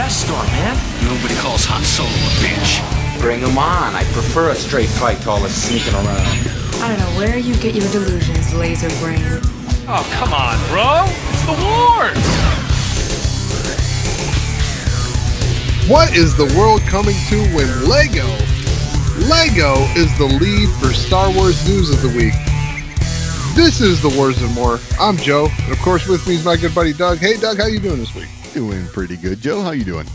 Death Star, man. Nobody calls Han Solo a bitch. Bring him on. I prefer a straight fight to all this sneaking around. I don't know where you get your delusions, laser brain. Oh, come on, bro. It's the wars. What is the world coming to when Lego is the lead for Star Wars News of the Week? This is The Wars and More. I'm Joe, and of course with me is my good buddy Doug. Hey Doug, how you doing this week? Doing pretty good, Joe. How you doing?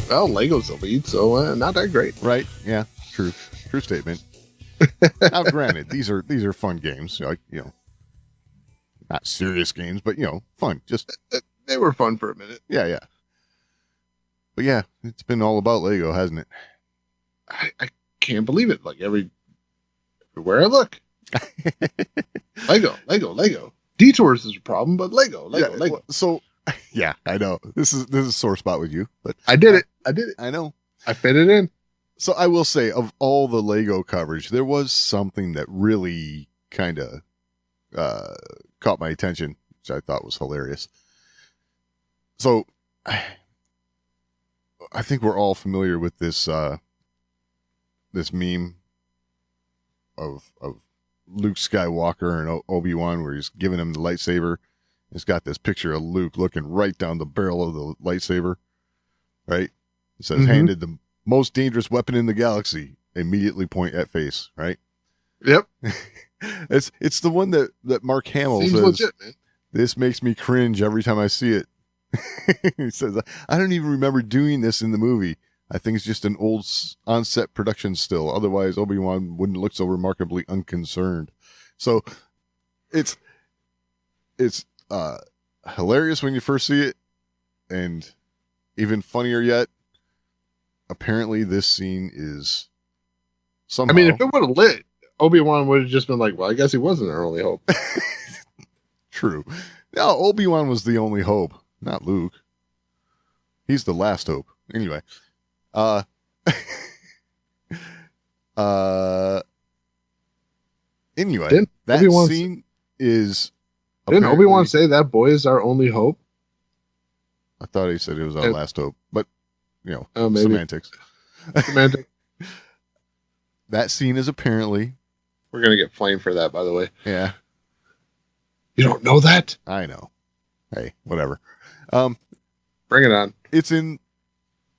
Well, Lego's the lead, so not that great. Right? Yeah. True statement. Now, granted, these are fun games, like not serious games, but fun. Just they were fun for a minute. Yeah. But yeah, it's been all about Lego, hasn't it? I can't believe it. Like everywhere I look, Lego. Detours is a problem, but Lego. Well, so, yeah, I know this is a sore spot with you, but I did it. I know. I fit it in. So I will say, of all the Lego coverage, there was something that really kind of caught my attention, which I thought was hilarious. So I think we're all familiar with this this meme of Luke Skywalker and Obi-Wan, where he's giving him the lightsaber. It's got this picture of Luke looking right down the barrel of the lightsaber, right? It says, handed the most dangerous weapon in the galaxy, immediately point at face, right? Yep. It's the one that Mark Hamill Seems says, legit, man. This makes me cringe every time I see it. He says, I don't even remember doing this in the movie. I think it's just an old on-set production still. Otherwise, Obi-Wan wouldn't look so remarkably unconcerned. So it's hilarious when you first see it, and even funnier yet, apparently this scene is somehow... I mean, if it would have lit, Obi-Wan would have just been like, well, I guess he wasn't our only hope. True. No, Obi-Wan was the only hope, not Luke. He's the last hope. Anyway. Anyway, Didn't that Obi-Wan scene is... Didn't Obi-Wan say that boy is our only hope? I thought he said it was our last hope, but, maybe. semantics. Semantic. That scene is apparently... We're going to get flamed for that, by the way. Yeah. You don't know that? I know. Hey, whatever. Bring it on. It's in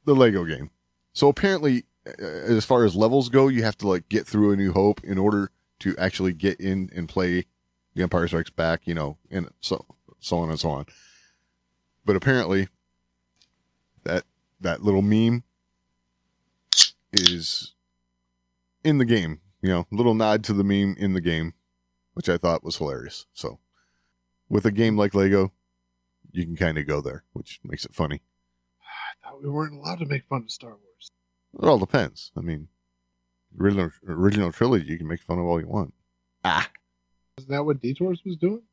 the Lego game. So apparently, as far as levels go, you have to get through A New Hope in order to actually get in and play The Empire Strikes Back, and so on and so on. But apparently, that little meme is in the game. Little nod to the meme in the game, which I thought was hilarious. So, with a game like Lego, you can kind of go there, which makes it funny. I thought we weren't allowed to make fun of Star Wars. It all depends. I mean, original trilogy, you can make fun of all you want. Isn't that what Detours was doing?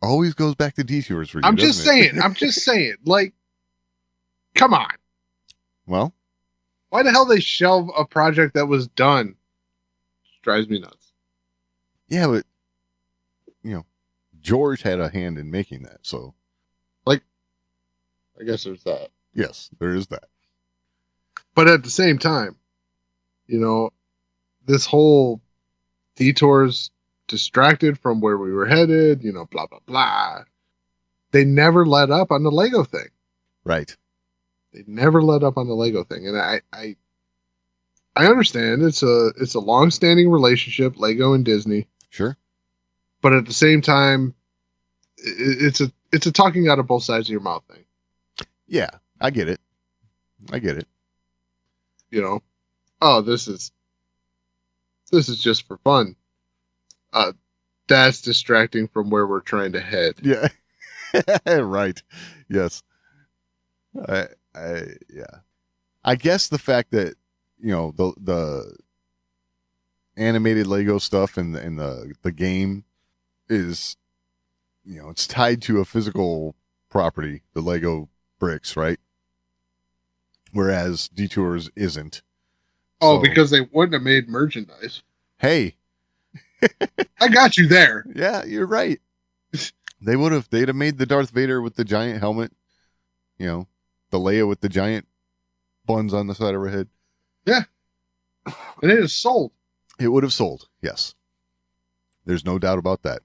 Always goes back to Detours for you. I'm just saying. Like, come on. Well, why the hell they shelve a project that was done? Drives me nuts. Yeah, but George had a hand in making that, so I guess there's that. Yes, there is that. But at the same time, this whole Detours distracted from where we were headed, blah, blah, blah. They never let up on the Lego thing. Right. They never let up on the Lego thing. And I understand it's a long-standing relationship, Lego and Disney. Sure. But at the same time, it's a talking out of both sides of your mouth thing. Yeah, I get it. Oh, this is just for fun. That's distracting from where we're trying to head. Yeah. Right. Yes. Yeah. I guess the fact that the animated Lego stuff and the game is it's tied to a physical property, the Lego bricks, right? Whereas Detours isn't. Oh, because they wouldn't have made merchandise. Hey. I got you there. Yeah, you're right. They'd have made the Darth Vader with the giant helmet, you know, the Leia with the giant buns on the side of her head. Yeah. And it is sold. It would have sold, yes. There's no doubt about that.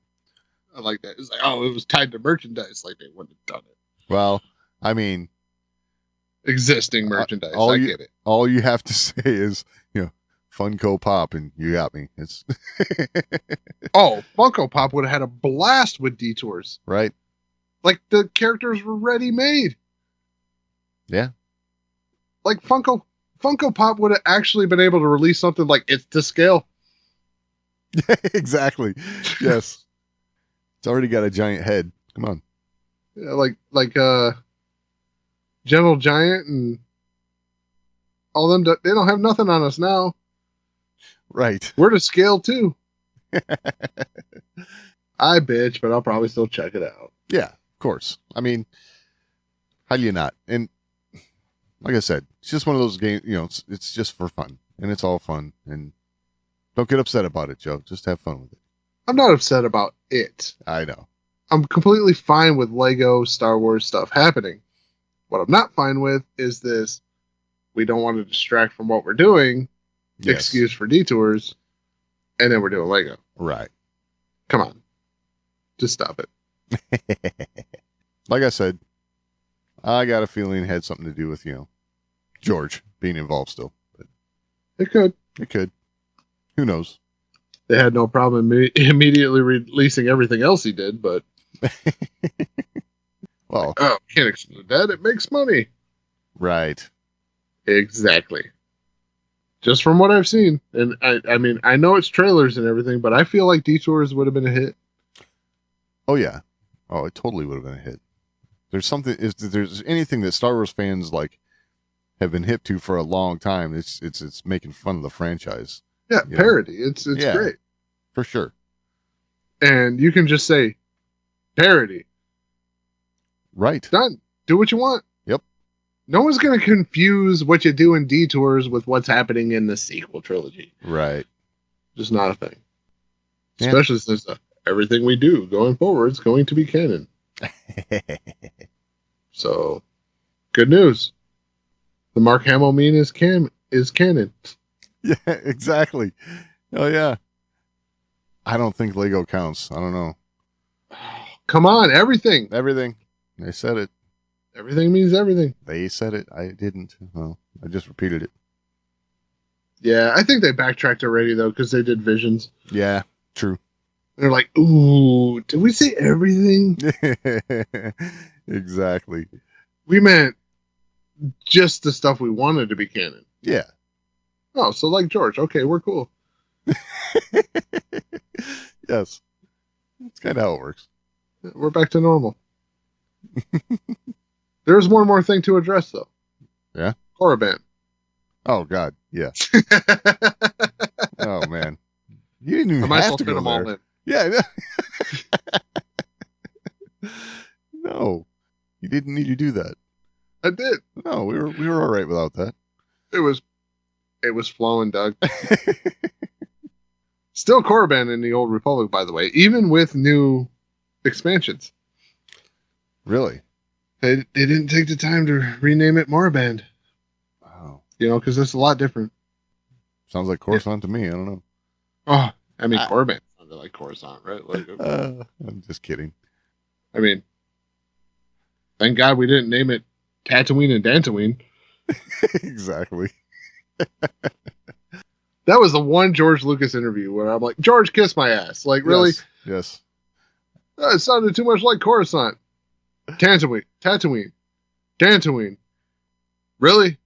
I like that. It's like, oh, it was tied to merchandise. Like, they wouldn't have done it. Well, I mean, existing merchandise. all I you, get it. All you have to say is, you know, Funko Pop, and you got me. It's Oh, Funko Pop would have had a blast with Detours. right. Like, the characters were ready made. Yeah. Like, Funko Pop would have actually been able to release something like it's to scale. Exactly. Yes. It's already got a giant head. Come on. Yeah, like Gentle Giant and all them. They don't have nothing on us now. Right. We're to scale too. I bitch, but I'll probably still check it out. Yeah, of course. I mean, how do you not? And like I said, it's just one of those games, you know, it's just for fun, and it's all fun. And don't get upset about it, Joe. Just have fun with it. I'm not upset about it. I know. I'm completely fine with Lego Star Wars stuff happening. What I'm not fine with is this, we don't want to distract from what we're doing, Yes. excuse for detours, and then we're doing Lego. Right. Come on. Just stop it. Like I said, I got a feeling it had something to do with, you know, George being involved still. But It could. it could. Who knows? They had no problem immediately releasing everything else he did, but Well, oh, can't exclude that. It makes money. right. Exactly. Just from what I've seen. And I mean, I know it's trailers and everything, but I feel like Detours would have been a hit. Oh, yeah. Oh, it totally would have been a hit. There's something, if there's anything that Star Wars fans like have been hip to for a long time, it's making fun of the franchise. Yeah, You know? parody. It's Yeah. great. For sure. And you can just say parody. Right. Done. Do what you want. Yep. No one's going to confuse what you do in Detours with what's happening in the sequel trilogy. Right. Just not a thing. Yeah. Especially since everything we do going forward is going to be canon. So, good news. The Mark Hamill meme is canon. Yeah, exactly. Oh, yeah. I don't think Lego counts. I don't know. Come on, everything. Everything. They said it. Everything means everything. They said it. I didn't. Well, I just repeated it. Yeah, I think they backtracked already, though, because they did Visions. Yeah, true. They're like, ooh, did we say everything? Exactly. We meant just the stuff we wanted to be canon. Yeah. Oh, so like George. Okay, we're cool. Yes. That's kind of how it works. We're back to normal. There's one more thing to address, though. Yeah? Korriban. Oh, God. Yeah. Oh, man. You didn't I even might as have well to fit go them all there. in. Yeah. No. You didn't need to do that. I did. No, we were all right without that. It was flowing, Doug. Still Korriban in the Old Republic, by the way, even with new expansions. Really? They didn't take the time to rename it Moraband. Wow. You know, because it's a lot different. Sounds like Coruscant to me. I don't know. Oh, I mean, Korriban sounded like Coruscant, right? Like, I'm just kidding. I mean, thank God we didn't name it Tatooine and Dantooine. Exactly. That was the one George Lucas interview where I'm like, George, kiss my ass. Like, really? Yes. It sounded too much like Coruscant. Tatooine. Dantooine. Really?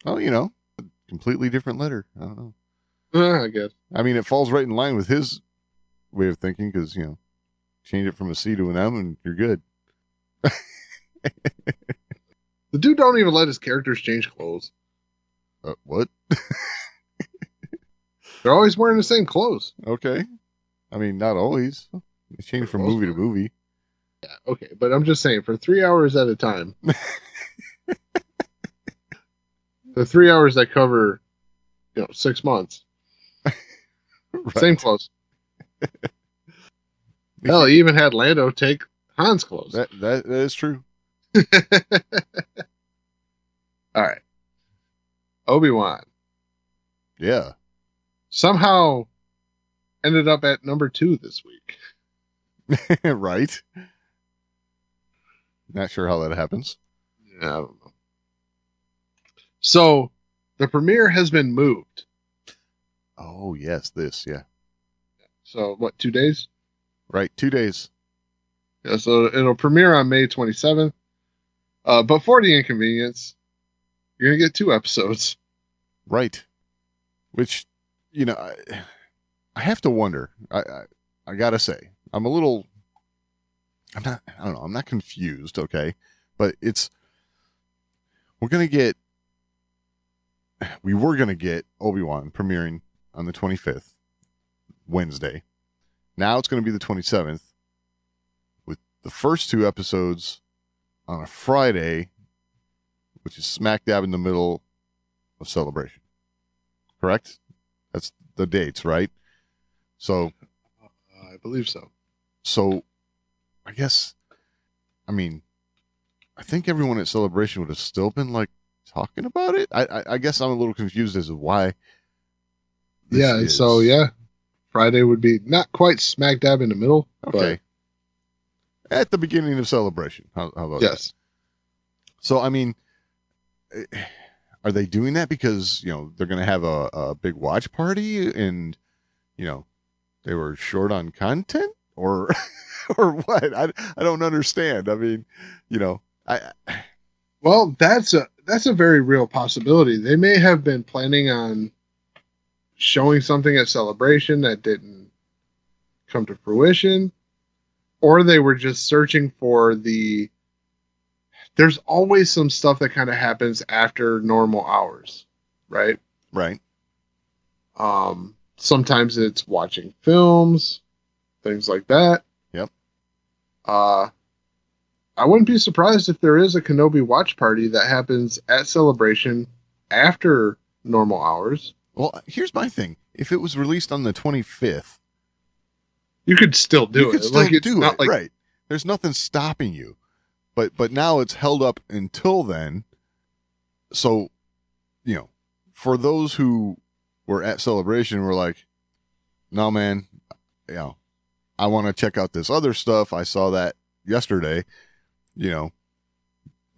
Oh, you know, a completely different letter. I don't know. I guess. I mean, it falls right in line with his way of thinking because, you know, change it from a C to an M and you're good. The dude don't even let his characters change clothes. What? They're always wearing the same clothes. Okay. I mean, not always. They change from movie to movie. Yeah, okay, but I'm just saying, for 3 hours at a time. The 3 hours that cover, 6 months. Right. Same clothes. Hell, he even had Lando take Han's clothes. That is true. All right. Obi-Wan Yeah. somehow ended up at number 2 this week. Right. Not sure how that happens. Yeah, I don't know. So the premiere has been moved. Oh, yes, yeah. So what, 2 days? Right, 2 days. Yeah, so it'll premiere on May 27th. But for the inconvenience, you're going to get 2 episodes. Right. Which, I have to wonder. I gotta say, I'm not confused, okay? But we were gonna get Obi-Wan premiering on the 25th, Wednesday. Now it's gonna be the 27th, with the first 2 episodes on a Friday, which is smack dab in the middle of Celebration. Correct? That's the dates, right? So, I believe so. So, I think everyone at Celebration would have still been like talking about it. I guess I'm a little confused as to why. So Friday would be not quite smack dab in the middle. Okay. At the beginning of Celebration. How about yes. that? So, are they doing that because, they're going to have a big watch party and, they were short on content or or what? I don't understand. Well, that's a very real possibility. They may have been planning on showing something at Celebration that didn't come to fruition, or they were just searching for there's always some stuff that kind of happens after normal hours, right? Right. Sometimes it's watching films, things like that. Yep. I wouldn't be surprised if there is a Kenobi watch party that happens at Celebration after normal hours. Well, here's my thing. If it was released on the 25th, you could still do it. You could still do it, right. There's nothing stopping you. But now it's held up until then. So, for those who were at Celebration, were like, no, man, I want to check out this other stuff. I saw that yesterday. Now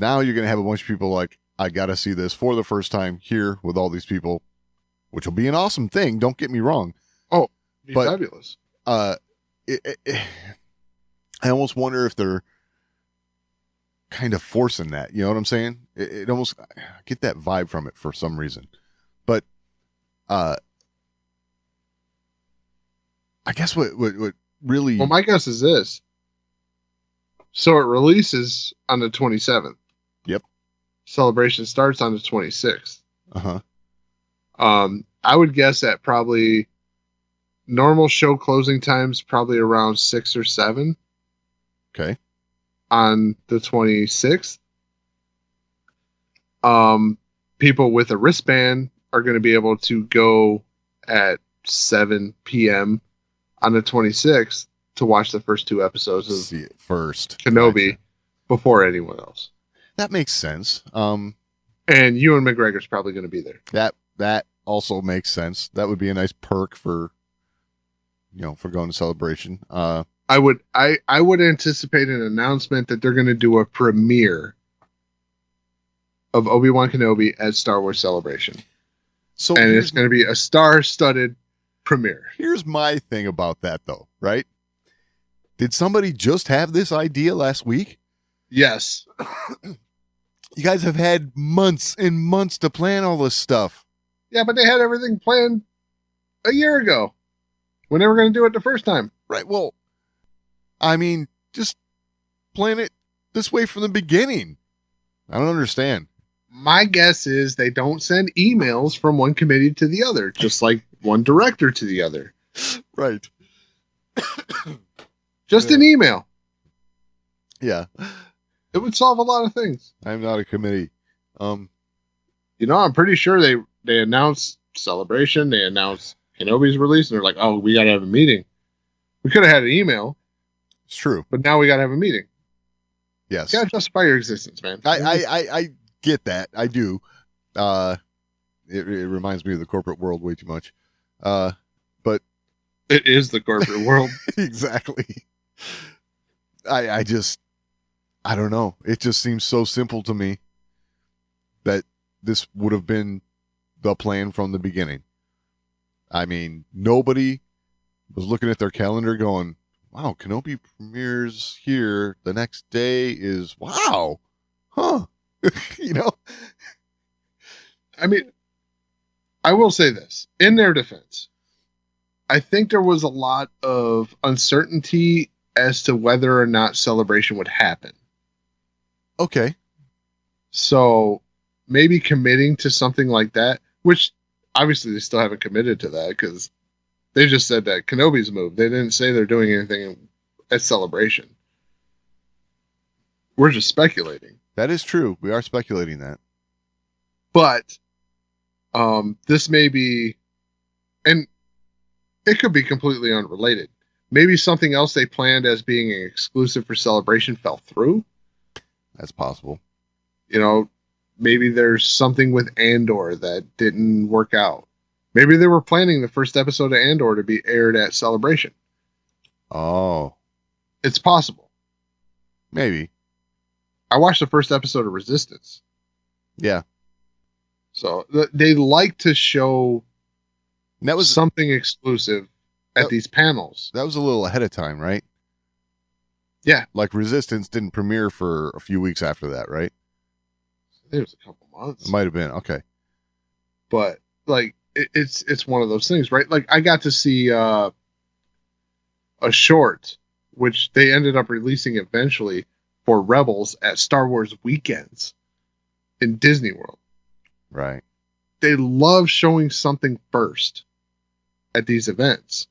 you're going to have a bunch of people like, I got to see this for the first time here with all these people, which will be an awesome thing. Don't get me wrong. Oh, fabulous. I almost wonder if they're kind of forcing that. You know what I'm saying? It almost, I get that vibe from it for some reason. But I guess what really... Well, my guess is this. So it releases on the 27th. Yep. Celebration starts on the 26th. Uh-huh. I would guess that probably normal show closing times probably around 6 or 7. Okay. On the 26th. People with a wristband are going to be able to go at 7 p.m. on the 26th to watch the first 2 episodes of see it first. Kenobi before anyone else. That makes sense. And Ewan McGregor's probably going to be there. That also makes sense. That would be a nice perk for going to Celebration. I would anticipate an announcement that they're going to do a premiere of Obi-Wan Kenobi at Star Wars Celebration. And it's going to be a star-studded premiere. Here's my thing about that, though, right? Did somebody just have this idea last week? Yes. You guys have had months and months to plan all this stuff. Yeah, but they had everything planned a year ago when they were going to do it the first time. Right, well, just plan it this way from the beginning. I don't understand. My guess is they don't send emails from one committee to the other, just like one director to the other. Right. Just an email. Yeah. It would solve a lot of things. I'm not a committee. I'm pretty sure they announced Celebration, they announced Kenobi's release, and they're like, oh, we got to have a meeting. We could have had an email. It's true. But now we got to have a meeting. Yes. You got to justify your existence, man. I get that. I do. It reminds me of the corporate world way too much. But it is the corporate world. Exactly. I don't know. It just seems so simple to me that this would have been the plan from the beginning. I mean, nobody was looking at their calendar going, wow, Kenobi premieres here. The next day is, wow, huh? You know? I mean, I will say this. In their defense, I think there was a lot of uncertainty as to whether or not Celebration would happen. Okay. So maybe committing to something like that, which obviously they still haven't committed to that because they just said that Kenobi's moved. They didn't say they're doing anything at Celebration. We're just speculating. That is true. We are speculating that. But this may be, and it could be completely unrelated. Maybe something else they planned as being an exclusive for Celebration fell through. That's possible. You know, maybe there's something with Andor that didn't work out. Maybe they were planning the first episode of Andor to be aired at Celebration. Oh. It's possible. Maybe. I watched the first episode of Resistance. Yeah. So they like to show that was something exclusive at these panels. That was a little ahead of time, right? Yeah. Like Resistance didn't premiere for a few weeks after that, right? It was a couple months. It might have been. Okay. But like it's one of those things, right? Like I got to see a short, which they ended up releasing eventually for Rebels at Star Wars weekends in Disney World. Right. They love showing something first at these events.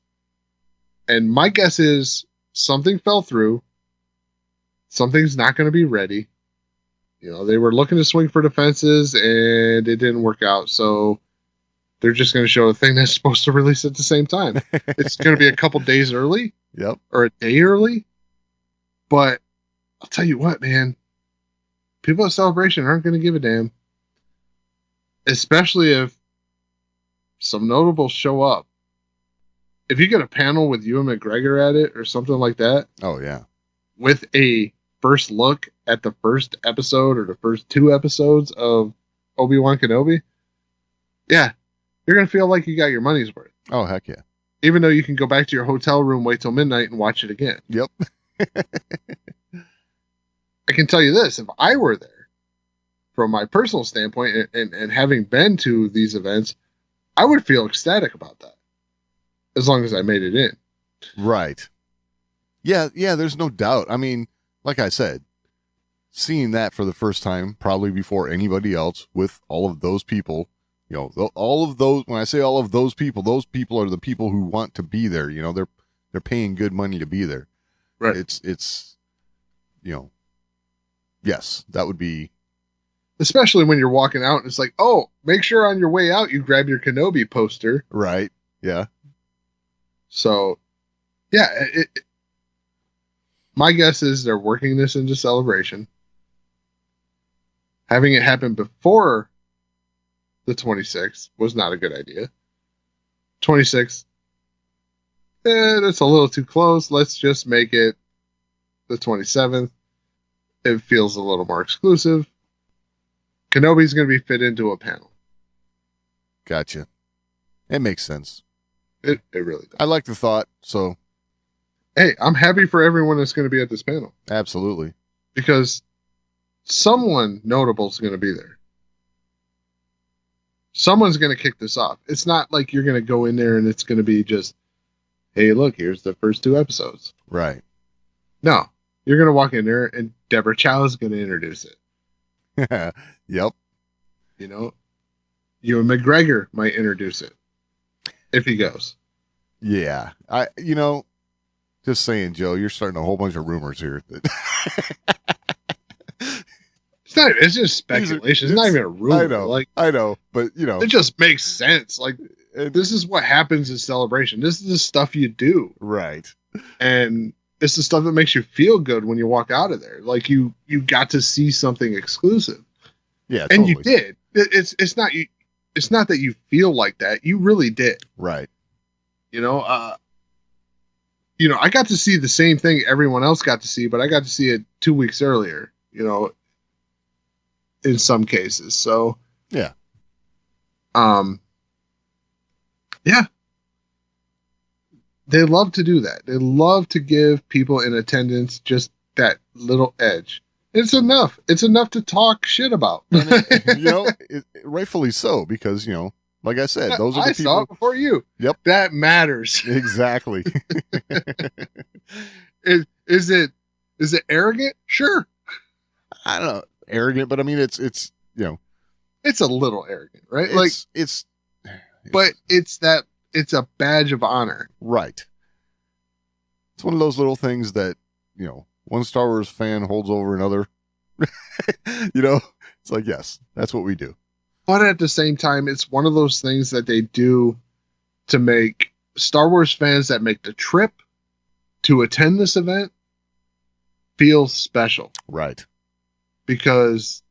And my guess is something fell through. Something's not going to be ready. You know, they were looking to swing for the fences and it didn't work out. So they're just going to show a thing that's supposed to release at the same time. It's going to be a couple days early. Yep. Or a day early. But I'll tell you what, man. People at Celebration aren't going to give a damn. Especially if some notables show up. If you get a panel with Ewan McGregor at it or something like that. Oh, yeah. With a first look at the first episode or the first 2 episodes of Obi-Wan Kenobi. Yeah. You're going to feel like you got your money's worth. Oh, heck yeah. Even though you can go back to your hotel room, wait till midnight and watch it again. Yep. I can tell you this. If I were there, from my personal standpoint and having been to these events, I would feel ecstatic about that. As long as I made it in. Right. Yeah, there's no doubt. I mean, like I said, seeing that for the first time, probably before anybody else, with all of those people, you know, all of those, when I say all of those people are the people who want to be there. You know, they're paying good money to be there. Right. It's, you know, yes, that would be. Especially when you're walking out and it's like, oh, make sure on your way out you grab your Kenobi poster. Right. Yeah. So, yeah, my guess is they're working this into Celebration. Having it happen before the 26th was not a good idea. 26th, that's a little too close. Let's just make it the 27th. It feels a little more exclusive. Kenobi's going to be fit into a panel. Gotcha. It makes sense. It really does. I like the thought, so. Hey, I'm happy for everyone that's going to be at this panel. Absolutely. Because someone notable is going to be there. Someone's going to kick this off. It's not like you're going to go in there and it's going to be just, hey, look, here's the first 2 episodes. Right. No. You're going to walk in there and Deborah Chow is going to introduce it. Yep. You know, Ewan McGregor might introduce it. If he goes. Yeah. Just saying, Joe, you're starting a whole bunch of rumors here. It's just speculation. It's not even a rumor. I know, but you know, it just makes sense. Like, this is what happens in Celebration. This is the stuff you do. Right. And it's the stuff that makes you feel good when you walk out of there. Like you got to see something exclusive. Yeah, and totally. you did. It's not you. It's not that you feel like that. You really did. Right. You know, I got to see the same thing everyone else got to see, but I got to see it 2 weeks earlier, in some cases. So, yeah. Yeah. They love to do that. They love to give people in attendance just that little edge. It's enough. It's enough to talk shit about. And rightfully so, because, like I said, those are the people. I saw it before you. Yep. That matters. Exactly. Is it arrogant? Sure. I don't know. Arrogant, but I mean, it's it's a little arrogant, right? But it's a badge of honor. Right. It's one of those little things that, one Star Wars fan holds over another. It's like, yes, that's what we do. But at the same time, it's one of those things that they do to make Star Wars fans that make the trip to attend this event feel special. Right. Because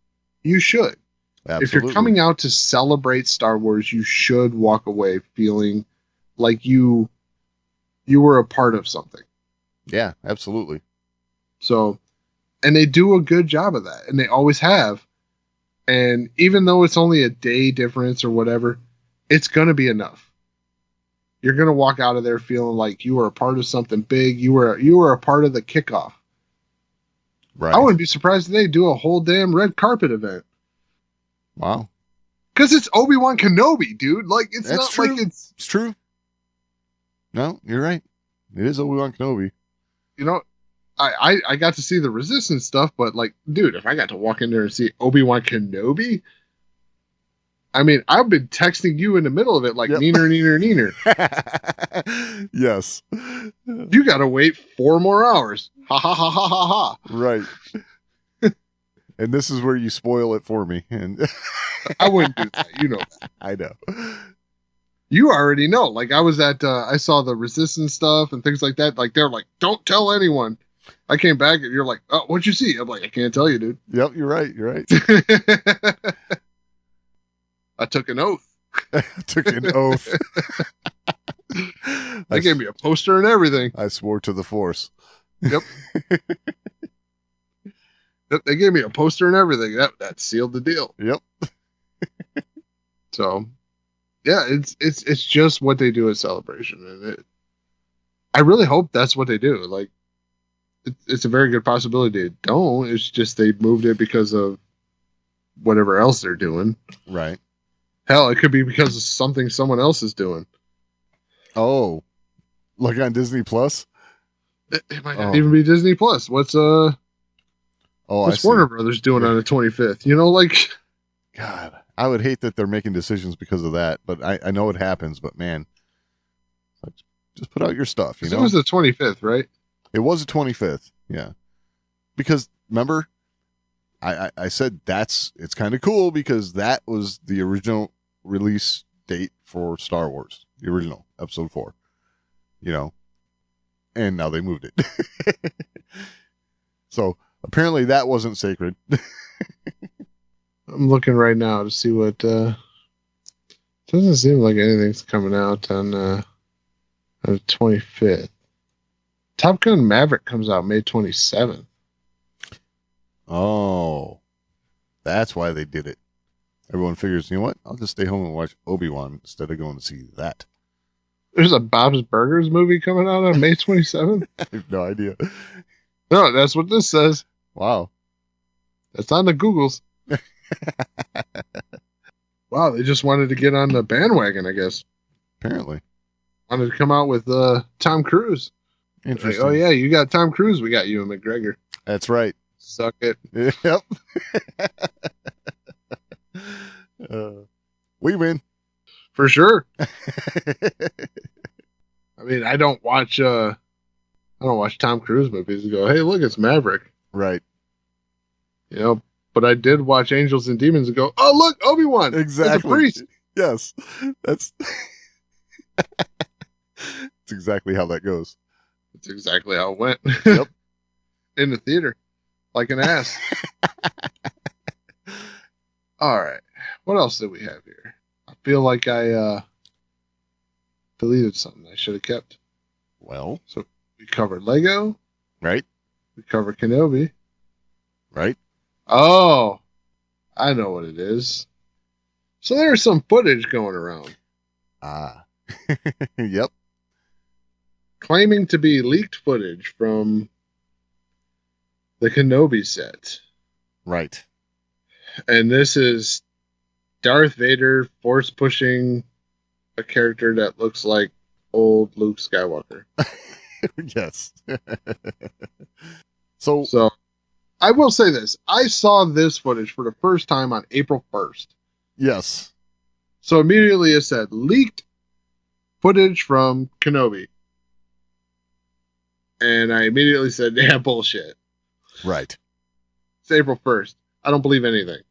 you should. Absolutely. If you're coming out to celebrate Star Wars, you should walk away feeling like you were a part of something. Yeah, absolutely. So, and they do a good job of that, and they always have. And even though it's only a day difference or whatever, it's going to be enough. You're going to walk out of there feeling like you were a part of something big. You were a part of the kickoff. Right. I wouldn't be surprised if they do a whole damn red carpet event. Wow. Because it's Obi-Wan Kenobi, dude. Like, it's That's not true. like it's... It's true. No, you're right. It is Obi-Wan Kenobi. I got to see the Resistance stuff, but like, dude, if I got to walk in there and see Obi-Wan Kenobi, I mean, I've been texting you in the middle of it like, yep. Neener. Yes. You got to wait 4 more hours. Ha ha ha ha ha ha. Right. And this is where you spoil it for me. And I wouldn't do that. You know that. I know. You already know. Like, I was at, I saw the Resistance stuff and things like that. Like, they're like, don't tell anyone. I came back and you're like, oh, what'd you see? I'm like, I can't tell you, dude. Yep, you're right. You're right. I took an oath. They gave me a poster and everything. I swore to the Force. Yep. They gave me a poster and everything. That sealed the deal. Yep. So, yeah, it's just what they do at Celebration, and I really hope that's what they do. Like, it's a very good possibility they don't. It's just they moved it because of whatever else they're doing. Right. Hell, it could be because of something someone else is doing. Oh, like on Disney Plus? It might not even be Disney Plus. What's Warner Brothers doing on the 25th? Like, God, I would hate that they're making decisions because of that, but I know it happens. But man, just put out your stuff. It was the 25th, right? It was the 25th. Yeah, because remember, I said it's kind of cool because that was the original release date for Star Wars, the original Episode 4. And now they moved it. So apparently that wasn't sacred. I'm looking right now to see what. Doesn't seem like anything's coming out on the 25th. Top Gun Maverick comes out May 27th. Oh, that's why they did it. Everyone figures, you know what? I'll just stay home and watch Obi-Wan instead of going to see that. There's a Bob's Burgers movie coming out on May 27th? I have no idea. No, that's what this says. Wow. That's on the Googles. Wow, they just wanted to get on the bandwagon, I guess. Apparently. Wanted to come out with Tom Cruise. Interesting. Like, oh, yeah, you got Tom Cruise. We got you and McGregor. That's right. Suck it. Yep. We win. For sure. I mean, I don't watch Tom Cruise movies and go, hey, look, it's Maverick. Right. But I did watch Angels and Demons and go, oh, look, Obi-Wan. Exactly. It's a priest. Yes. That's exactly how that goes. That's exactly how it went. Yep. In the theater, like an ass. All right. What else did we have here? I feel like I deleted something I should have kept. Well, So we covered Lego. right, We covered Kenobi. right. Oh, I know what it is. So there's some footage going around Ah, yep. claiming to be leaked footage from the Kenobi set. Right. And this is Darth Vader force pushing a character that looks like old Luke Skywalker. Yes. So, So I will say this. I saw this footage for the first time on April 1st. yes. So immediately it said leaked footage from Kenobi. And I immediately said, yeah, bullshit. Right. It's April 1st. I don't believe anything.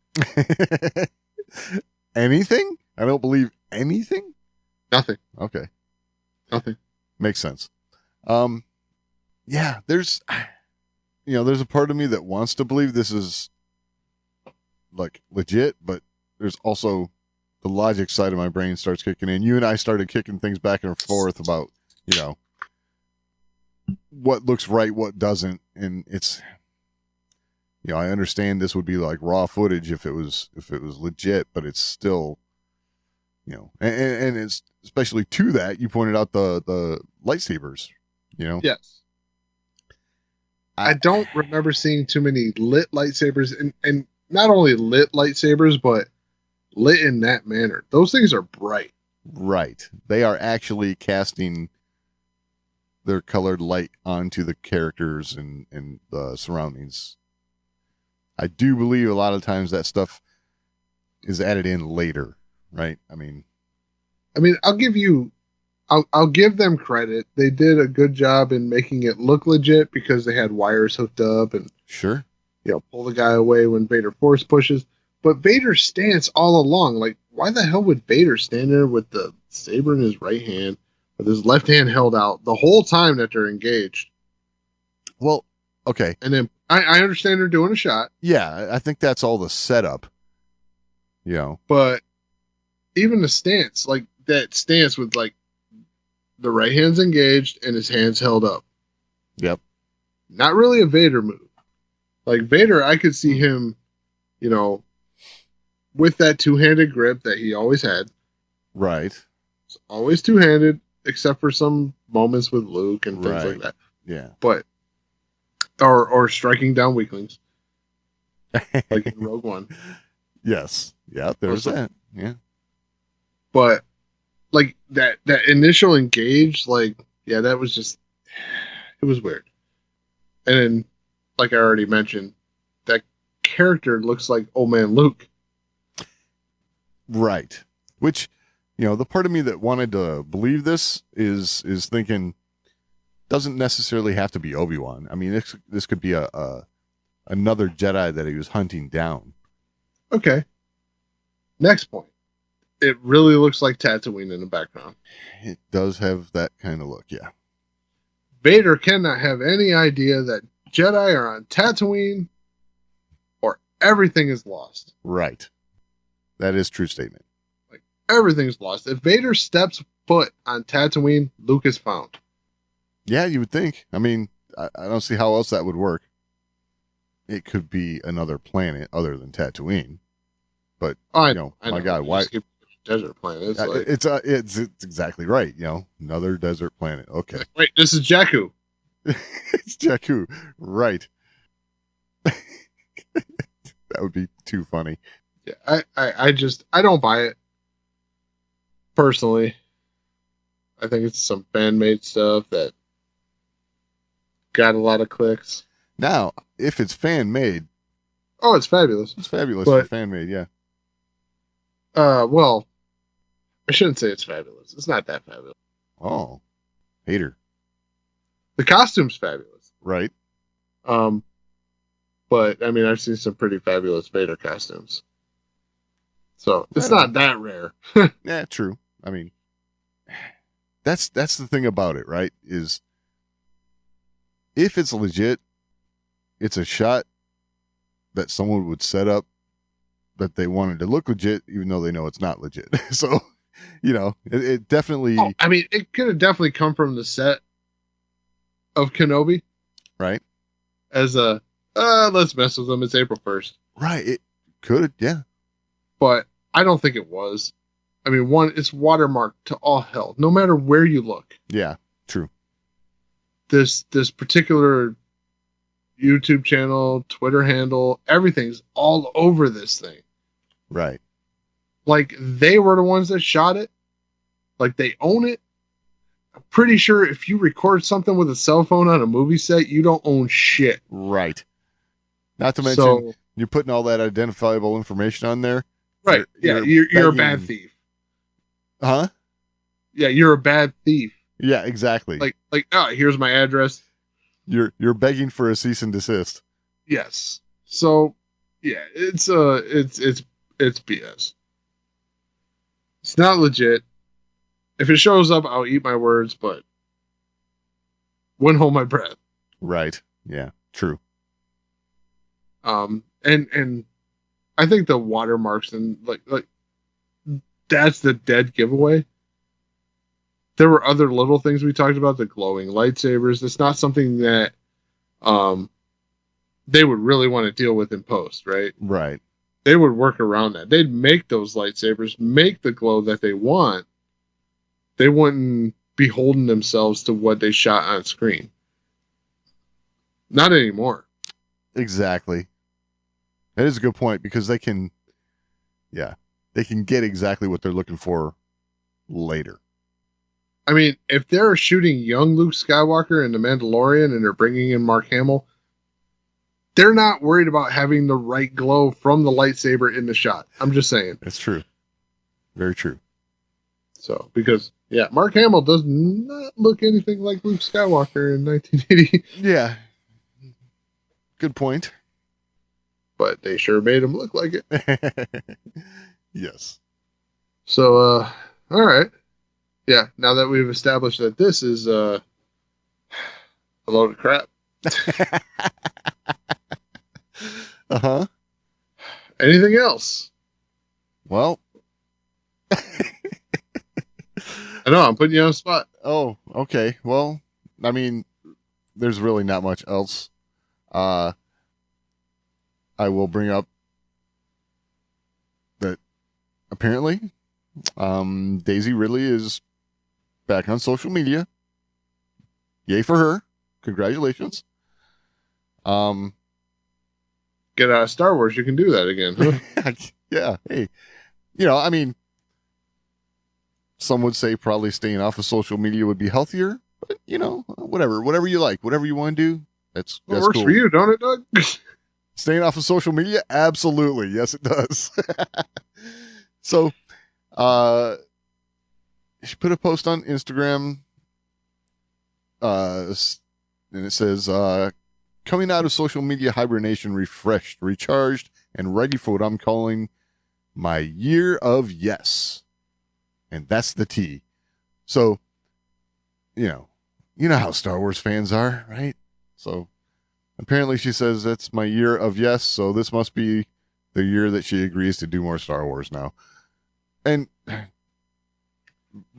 Anything? I don't believe anything? Nothing. Okay. Nothing. Makes sense. Yeah, there's a part of me that wants to believe this is like legit, but there's also the logic side of my brain starts kicking in. You and I started kicking things back and forth about, what looks right, what doesn't. And it's, I understand this would be like raw footage if it was legit, but it's still, and it's especially to that, you pointed out the lightsabers, Yes. I don't remember seeing too many lit lightsabers, and not only lit lightsabers, but lit in that manner. Those things are bright. Right. They are actually casting their colored light onto the characters and the surroundings. I do believe a lot of times that stuff is added in later, right? I mean, I'll give them credit. They did a good job in making it look legit because they had wires hooked up and sure, pull the guy away when Vader force pushes. But Vader's stance all along, like, why the hell would Vader stand there with the saber in his right hand, with his left hand held out the whole time that they're engaged? Well, okay. And then I understand they're doing a shot. Yeah, I think that's all the setup. But even the stance, like that stance with like the right hand's engaged and his hands held up. Yep. Not really a Vader move. Like Vader, I could see him, with that two-handed grip that he always had. Right. It's always two-handed, except for some moments with Luke and things like that. Yeah. But or striking down weaklings. Like in Rogue One. Yes. Yeah, there's that. Yeah. But like that initial engage, like, yeah, that was just, it was weird. And then, like I already mentioned, that character looks like old man Luke. Right. Which, the part of me that wanted to believe this is thinking doesn't necessarily have to be Obi-Wan. I mean, this could be another Jedi that he was hunting down. Okay. Next point. It really looks like Tatooine in the background. It does have that kind of look, yeah. Vader cannot have any idea that Jedi are on Tatooine or everything is lost. Right. That is a true statement. Like, everything's lost. If Vader steps foot on Tatooine, Luke is found. Yeah, you would think. I mean, I don't see how else that would work. It could be another planet other than Tatooine. But, I know. My God, why? Desert planet. It's exactly right. Another desert planet. Okay. Wait, this is Jakku. It's Jakku. Right. That would be too funny. Yeah, I don't buy it. Personally. I think it's some fan-made stuff that got a lot of clicks. Now, if it's fan-made. Oh, it's fabulous. It's fabulous for fan-made, yeah. Well, I shouldn't say it's fabulous. It's not that fabulous. Oh. Hater. The costume's fabulous. Right. But, I mean, I've seen some pretty fabulous Vader costumes. So, it's not that rare. Yeah, true. I mean, that's the thing about it, right? Is if it's legit, it's a shot that someone would set up that they wanted to look legit, even though they know it's not legit. So, it definitely. Oh, I mean, it could have definitely come from the set of Kenobi. Right. As let's mess with them. It's April 1st. Right. It could, yeah. But I don't think it was. I mean, one, it's watermarked to all hell, no matter where you look. Yeah, true. This particular YouTube channel, Twitter handle, everything's all over this thing. Right. Like, they were the ones that shot it. Like, they own it. I'm pretty sure if you record something with a cell phone on a movie set, you don't own shit. Right. Not to mention, you're putting all that identifiable information on there. Right. You're a bad thief. Huh? Yeah, you're a bad thief. Yeah, exactly. Like, here's my address. You're begging for a cease and desist. Yes. So, yeah, it's BS. It's not legit. If it shows up, I'll eat my words, but wouldn't hold my breath. Right. Yeah. True. And I think the watermarks and like that's the dead giveaway. There were other little things we talked about, the glowing lightsabers. It's not something that they would really want to deal with in post, right? Right. They would work around that. They'd make those lightsabers, make the glow that they want. They wouldn't be holding themselves to what they shot on screen. Not anymore. Exactly. That is a good point, because they can get exactly what they're looking for later. I mean, if they're shooting young Luke Skywalker in The Mandalorian and they're bringing in Mark Hamill, they're not worried about having the right glow from the lightsaber in the shot. I'm just saying. That's true. Very true. So, because, yeah, Mark Hamill does not look anything like Luke Skywalker in 1980. Yeah. Good point. But they sure made him look like it. Yes. So, all right. Yeah, now that we've established that this is a load of crap. Uh-huh. Anything else? Well. I know, I'm putting you on the spot. Oh, okay. Well, I mean, there's really not much else. I will bring up that apparently Daisy Ridley is back on social media. Yay for her. Congratulations. Get out of Star Wars, you can do that again. Huh? Yeah. Hey, I mean, some would say probably staying off of social media would be healthier, but whatever you like, whatever you want to do, that's works cool. For you, don't it, Doug? Staying off of social media? Absolutely. Yes, it does. So, she put a post on Instagram, and it says, coming out of social media hibernation, refreshed, recharged, and ready for what I'm calling my year of yes. And that's the T. So, you know how Star Wars fans are, right? So, apparently she says that's my year of yes, so this must be the year that she agrees to do more Star Wars now. And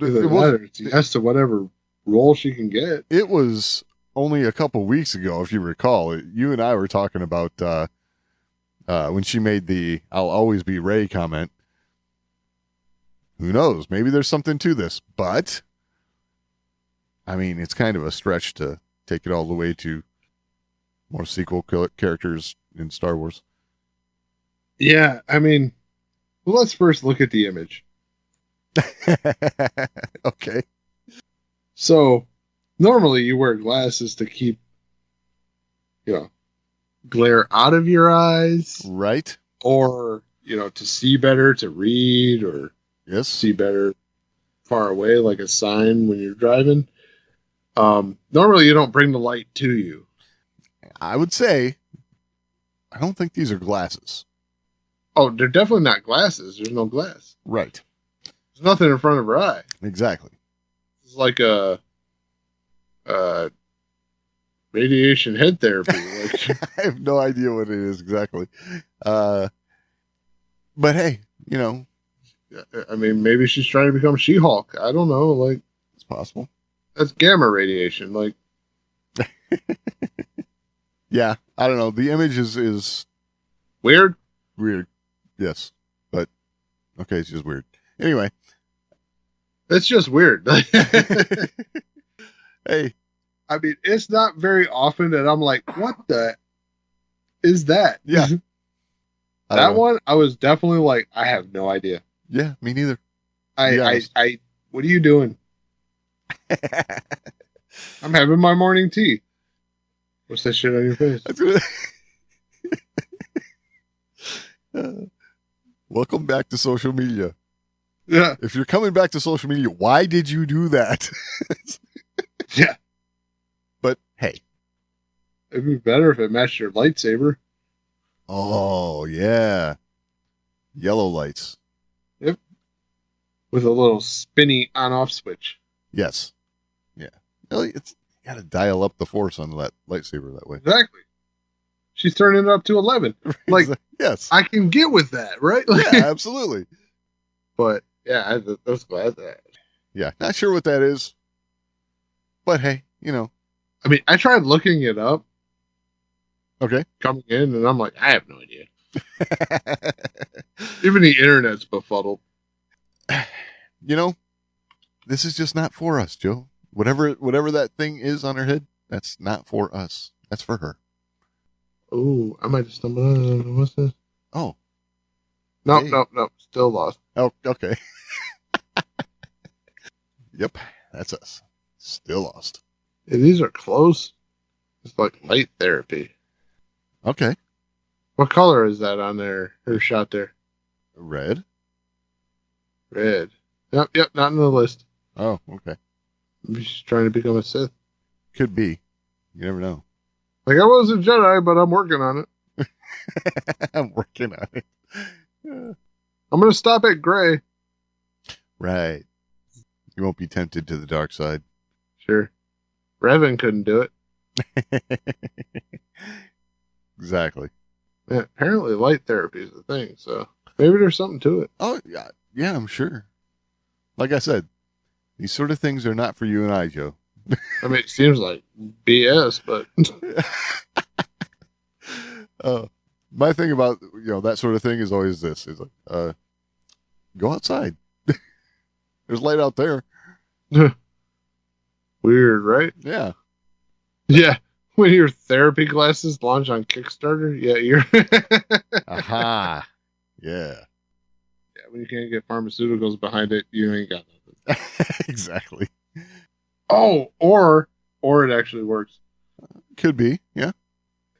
it's yes to whatever role she can get. It was only a couple weeks ago, if you recall. You and I were talking about when she made the "I'll always be Rey" comment. Who knows? Maybe there's something to this, but I mean, it's kind of a stretch to take it all the way to more sequel characters in Star Wars. Yeah, I mean, well, let's first look at the image. Okay. So, normally you wear glasses to keep, glare out of your eyes. Right. Or, to see better, to read, or see better far away, like a sign when you're driving. Normally you don't bring the light to you. I would say, I don't think these are glasses. Oh, they're definitely not glasses. There's no glass. Right. There's nothing in front of her eye. Exactly. It's like maybe radiation head therapy. Like, I have no idea what it is exactly. But hey, I mean, maybe she's trying to become She-Hulk. I don't know. Like, it's possible. that's gamma radiation. Like, Yeah, I don't know. The image is weird. weird. Yes, but okay, it's just weird. Anyway, It's just weird. hey, I mean, it's not very often that I'm like, what the is that? yeah, I That don't know. one, I was definitely like, I have no idea. Yeah, me neither. I, what are you doing? I'm having my morning tea. What's that shit on your face? Welcome back to social media. Yeah. If you're coming back to social media, why did you do that? Yeah. But hey. It'd be better if it matched your lightsaber. Oh, yeah. Yellow lights. Yep. With a little spinny on-off switch. Yes. Yeah. Really, you got to dial up the force on that lightsaber that way. Exactly. She's turning it up to 11. Like, yes. I can get with that, right? Yeah, absolutely. But, yeah, I was glad that. Yeah, not sure what that is. But hey, I mean, I tried looking it up Okay. coming in, and I'm like, I have no idea. Even the internet's befuddled. This is just not for us, Joe. Whatever that thing is on her head, that's not for us. That's for her. Oh, I might have stumbled on it. What's this? Oh. No, Hey. no. Still lost. Oh, okay. Yep, that's us. Still lost. Yeah, these are close. It's like light therapy. Okay. What color is that on there? Her shot there. Red. Red. Yep, not in the list. Oh, okay. Maybe she's trying to become a Sith. Could be. You never know. Like, I was a Jedi, but I'm working on it. I'm working on it. I'm going to stop at gray. Right. You won't be tempted to the dark side. Sure. Revan couldn't do it. Exactly. Yeah, apparently light therapy is the thing, so maybe there's something to it. Oh, yeah. Yeah, I'm sure. Like I said, these sort of things are not for you and I, Joe. I mean, it seems like BS, but My thing about that sort of thing is always this: is like, go outside. There's light out there. weird, right? Yeah. Yeah. When your therapy classes launch on Kickstarter, yeah, you're Aha. Yeah. yeah, when you can't get pharmaceuticals behind it, you ain't got nothing. Exactly. Oh, or it actually works. Could be. Yeah.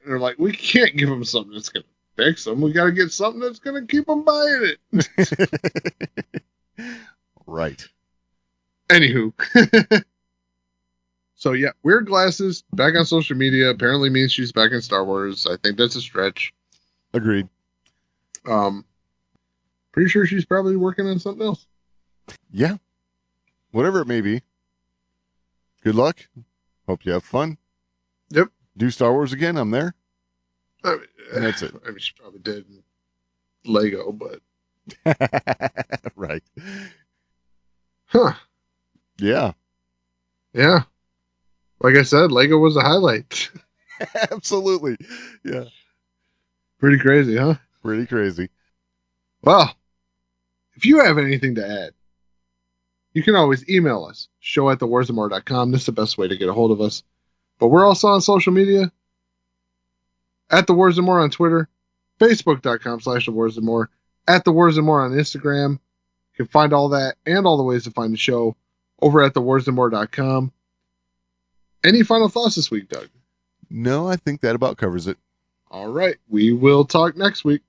They're like, we can't give them something that's going to fix them. We got to get something that's going to keep them buying it. Right. Anywho. So, yeah, weird glasses back on social media apparently means she's back in Star Wars. I think that's a stretch. Agreed. Pretty sure she's probably working on something else. Yeah. Whatever it may be. Good luck. Hope you have fun. Yep. Do Star Wars again. I'm there. I mean, And that's it. I mean, she probably did in Lego, but Right. huh. Yeah. Yeah. Like I said, Lego was a highlight. Absolutely. Yeah. Pretty crazy, huh? Pretty crazy. Well, if you have anything to add, you can always email us, show@thewarsandmore.com. This is the best way to get a hold of us. But we're also on social media, at The Wars and More on Twitter, facebook.com/thewarsandmore, at The Wars and More on Instagram. You can find all that and all the ways to find the show over at thewarsandmore.com. Any final thoughts this week, Doug? No, I think that about covers it. All right. We will talk next week.